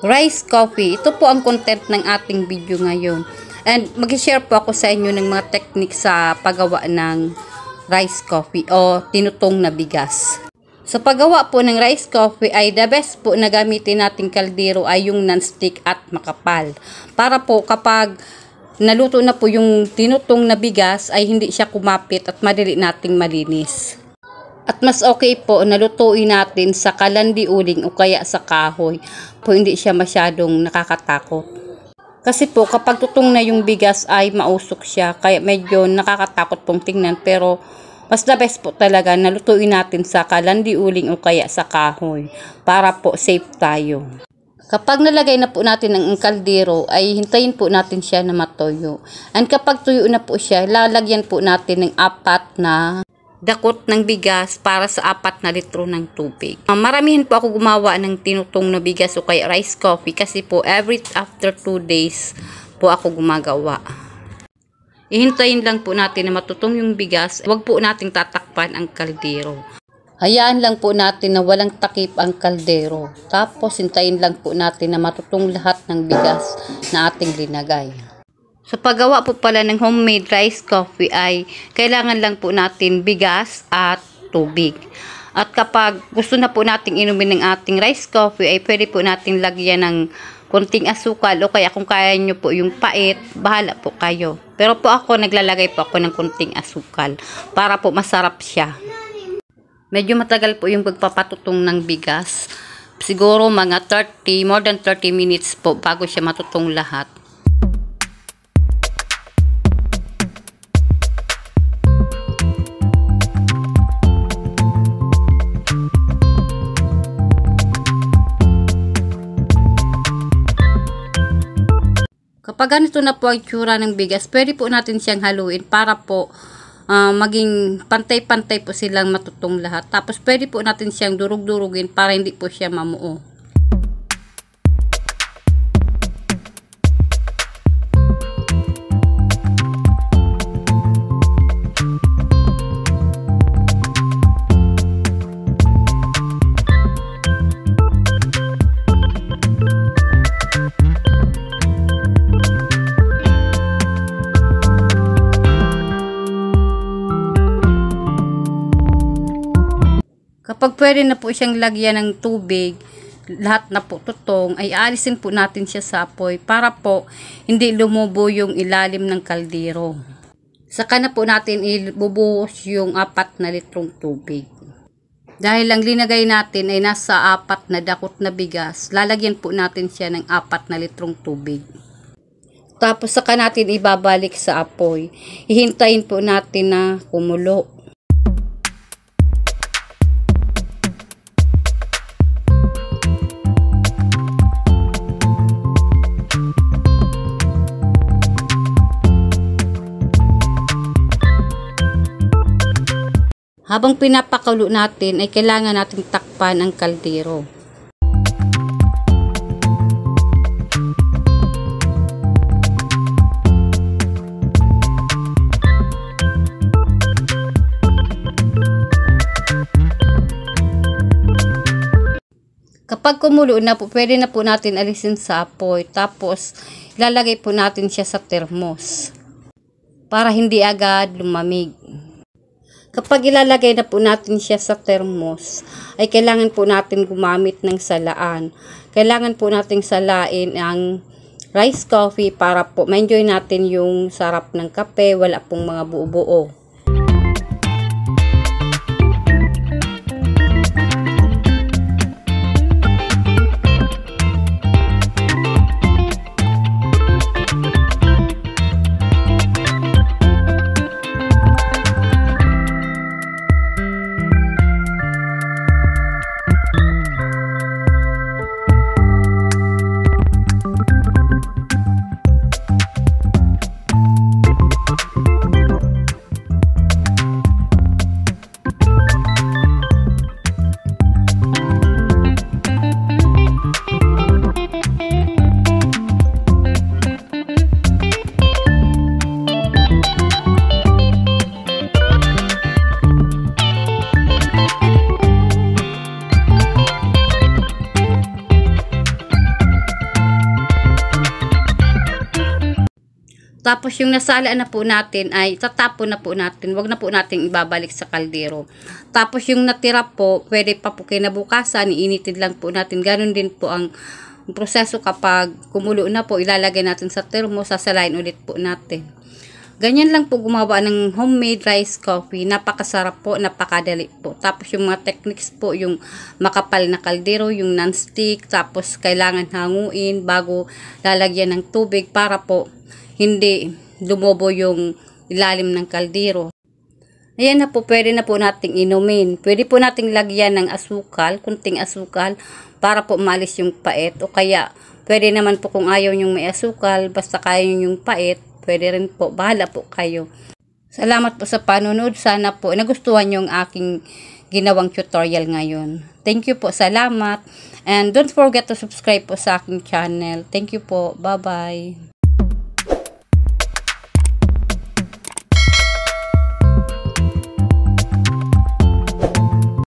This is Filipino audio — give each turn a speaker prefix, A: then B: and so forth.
A: rice coffee. Ito po ang content ng ating video ngayon. And mag-share po ako sa inyo ng mga technique sa paggawa ng rice coffee o tinutong na bigas. Sa paggawa po ng rice coffee ay the best po na gamitin nating kaldero ay yung non-stick at makapal. Para po kapag naluto na po yung tinutong na bigas ay hindi siya kumapit at madali nating malinis. At mas okay po nalutuin natin sa kalandi uling o kaya sa kahoy po, hindi siya masyadong nakakatakot. Kasi po kapag tutong na yung bigas ay mausok siya kaya medyo nakakatakot pong tingnan, pero mas the best po talaga nalutuin natin sa kalandi uling o kaya sa kahoy para po safe tayo. Kapag nalagay na po natin ang kaldero ay hintayin po natin siya na matuyo. And kapag tuyo na po siya, lalagyan po natin ng 4 na dakot ng bigas para sa 4 na litro ng tubig. Maramihan po ako gumawa ng tinutong na bigas o kaya rice coffee kasi po every after 2 days po ako gumagawa. Ihintayin lang po natin na matutong yung bigas. Huwag po nating tatakpan ang kaldero. Hayaan lang po natin na walang takip ang kaldero. Tapos hintayin lang po natin na matutong lahat ng bigas na ating linagay. Sa paggawa po pala ng homemade rice coffee ay kailangan lang po natin bigas at tubig. At kapag gusto na po nating inumin ng ating rice coffee ay pwede po natin lagyan ng konting asukal o kaya kung kaya nyo po yung pait, bahala po kayo. Pero po ako naglalagay po ako ng konting asukal para po masarap siya. Medyo matagal po yung pagpapatutong ng bigas. Siguro mga more than 30 minutes po bago siya matutong lahat. Kapag ganito na po ang tsura ng bigas, pwede po natin siyang haluin para po maging pantay-pantay po silang matutong lahat. Tapos pwede po natin siyang durug-durugin para hindi po siya mamuo. Kapag pwede na po siyang lagyan ng tubig, lahat na po tutong, ay aalisin po natin siya sa apoy para po hindi lumubo yung ilalim ng kaldero. Saka na po natin ibubuhos yung 4 na litrong tubig. Dahil ang linagay natin ay nasa 4 na dakot na bigas, lalagyan po natin siya ng 4 na litrong tubig. Tapos saka natin ibabalik sa apoy. Hihintayin po natin na kumulo. Habang pinapakulo natin ay kailangan nating takpan ang kaldero. Kapag kumulo na po, pwede na po natin alisin sa apoy. Tapos ilalagay po natin siya sa termos para hindi agad lumamig. Kapag ilalagay na po natin siya sa termos, ay kailangan po natin gumamit ng salaan. Kailangan po nating salain ang rice coffee para po ma-enjoy natin yung sarap ng kape, wala pong mga buo-buo. Tapos yung nasala na po natin ay tatapon na po natin. Wag na po natin ibabalik sa kaldero. Tapos yung natira po, pwede pa po kinabukasan, iinitin lang po natin. Ganon din po ang proseso kapag kumulo na po, ilalagay natin sa termo, sasalain ulit po natin. Ganyan lang po gumawa ng homemade rice coffee. Napakasarap po, napakadali po. Tapos yung mga techniques po, yung makapal na kaldero, yung non-stick, tapos kailangan hanguin bago lalagyan ng tubig para po hindi lumobo yung ilalim ng kaldero. Ayan na po, pwede na po nating inumin. Pwede po nating lagyan ng asukal, kunting asukal, para po umalis yung pait. O kaya, pwede naman po kung ayaw yung may asukal, basta kaya yung pait, pwede rin po, bahala po kayo. Salamat po sa panonood. Sana po nagustuhan yung aking ginawang tutorial ngayon. Thank you po, salamat. And don't forget to subscribe po sa aking channel. Thank you po, bye-bye.